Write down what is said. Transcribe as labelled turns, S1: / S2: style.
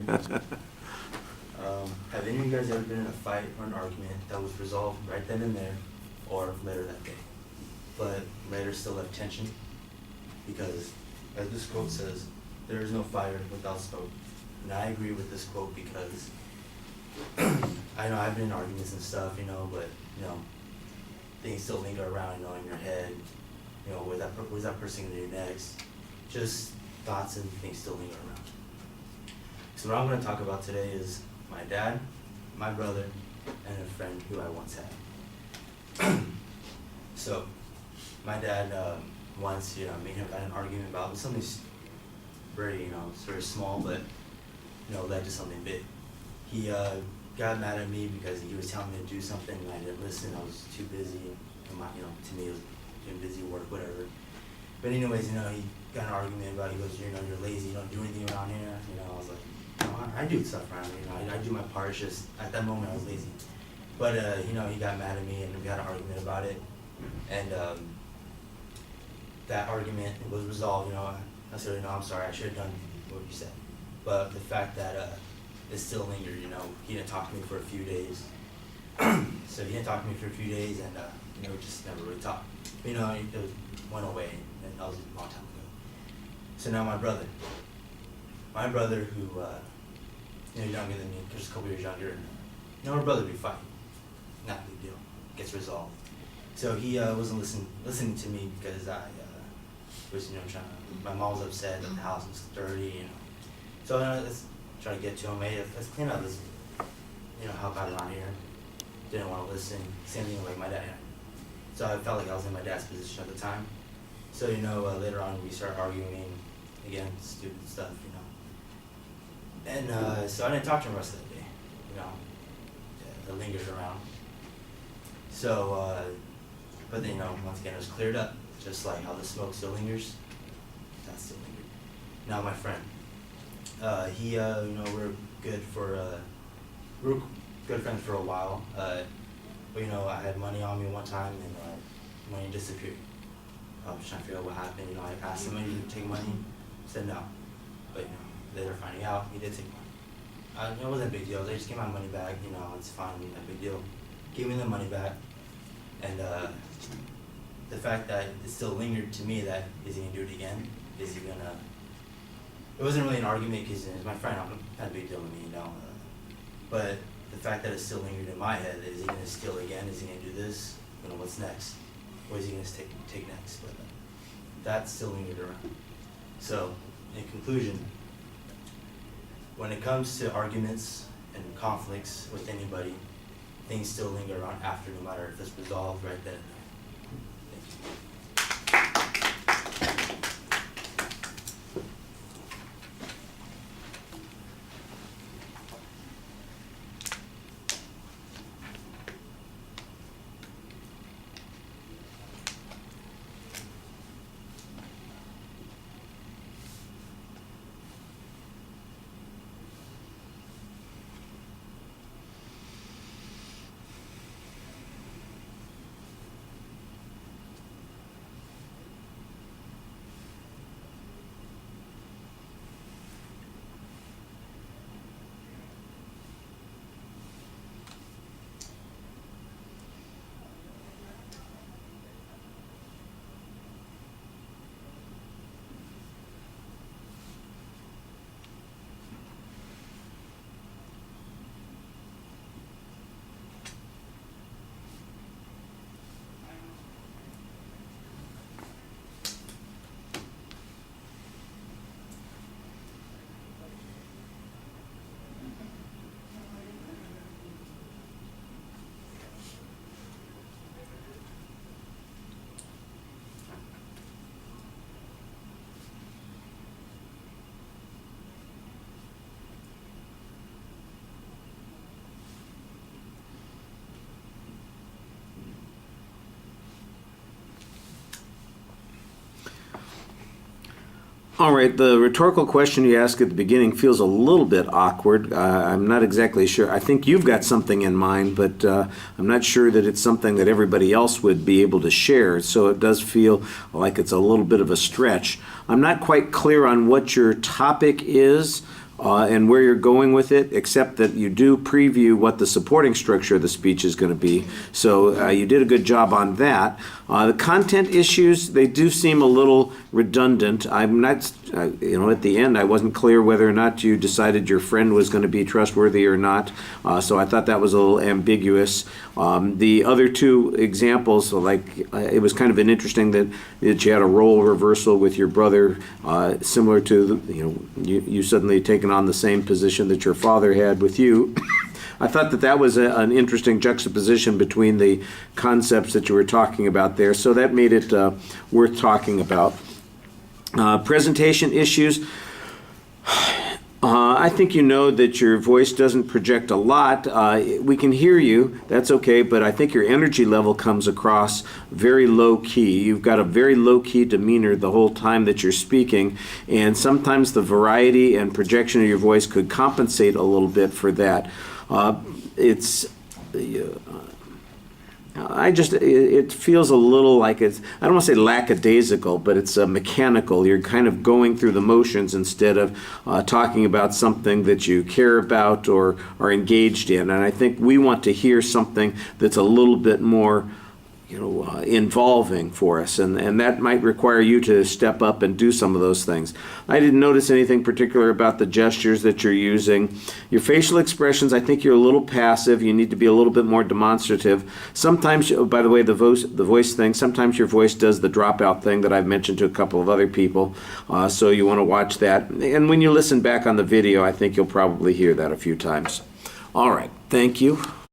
S1: Have any of you guys ever been in a fight or an argument that was resolved right then and there, or later that day, but later still left tension? Because, as this quote says, there is no fire without smoke. And I agree with this quote because I know I've been in arguments and stuff, but, things still linger around, in your head. What's that person gonna do next? Just thoughts and things still linger around. So what I'm gonna talk about today is my dad, my brother, and a friend who I once had. So, my dad, once, me and him got in an argument about something very, sort of small, but, led to something big. He got mad at me because he was telling me to do something and I didn't listen. I was too busy, and to me it was doing busy work, whatever. But anyways, he got in an argument about, he goes, you're lazy, you don't do anything around here. I was like, I do stuff around here, I do my part. It's just, at that moment I was lazy. But, he got mad at me and we had an argument about it. And that argument was resolved, I said, I'm sorry, I should have done what you said. But the fact that it still lingered, he didn't talk to me for a few days. So he didn't talk to me for a few days and, we just never really talked. It went away and that was a long time ago. So now my brother who, younger than me, just a couple years younger, my brother would be fighting, not a big deal, gets resolved. So he wasn't listening to me because I was, my mom was upset that the house was dirty, So let's try to get to him, hey, let's clean up this, help out around here. Didn't want to listen, same thing like my dad. So I felt like I was in my dad's position at the time. So, later on we started arguing again, stupid stuff, And so I didn't talk to him the rest of the day, it lingered around. So, but then, once again, it was cleared up, just like how the smoke still lingers, that still lingered. Now my friend, we're good friends for a while, but, I had money on me one time and money disappeared. I was trying to figure out what happened, I asked him, did you take money? He said no, but, later finding out, he did take money. It wasn't a big deal. They just gave my money back. It's fine, not a big deal. Gave me the money back, and the fact that it still lingered to me that is he gonna do it again? Is he gonna? It wasn't really an argument because it's my friend. Not a big deal to me, But the fact that it still lingered in my head, is he gonna steal again? Is he gonna do this? What's next? What is he gonna take next? But that still lingered around. So, in conclusion, when it comes to arguments and conflicts with anybody, things still linger around after, no matter if it's resolved right then.
S2: All right, the rhetorical question you asked at the beginning feels a little bit awkward. I'm not exactly sure. I think you've got something in mind, but I'm not sure that it's something that everybody else would be able to share, so it does feel like it's a little bit of a stretch. I'm not quite clear on what your topic is. and where you're going with it, except that you do preview what the supporting structure of the speech is going to be. So you did a good job on that. The content issues, they do seem a little redundant. I'm not, at the end, I wasn't clear whether or not you decided your friend was going to be trustworthy or not. So I thought that was a little ambiguous. The other two examples, it was kind of an interesting that you had a role reversal with your brother, similar to, you suddenly taken on the same position that your father had with you. I thought that was an interesting juxtaposition between the concepts that you were talking about there, so that made it worth talking about. Presentation issues. I think you know that your voice doesn't project a lot. We can hear you, that's okay, but I think your energy level comes across very low key. You've got a very low key demeanor the whole time that you're speaking, and sometimes the variety and projection of your voice could compensate a little bit for that. It feels a little like I don't want to say lackadaisical, but it's mechanical. You're kind of going through the motions instead of talking about something that you care about or are engaged in. And I think we want to hear something that's a little bit more involving for us, and that might require you to step up and do some of those things. I didn't notice anything particular about the gestures that you're using. Your facial expressions, I think you're a little passive. You need to be a little bit more demonstrative. Sometimes, by the way, the voice thing, sometimes your voice does the dropout thing that I've mentioned to a couple of other people, so you want to watch that. And when you listen back on the video, I think you'll probably hear that a few times. All right, thank you.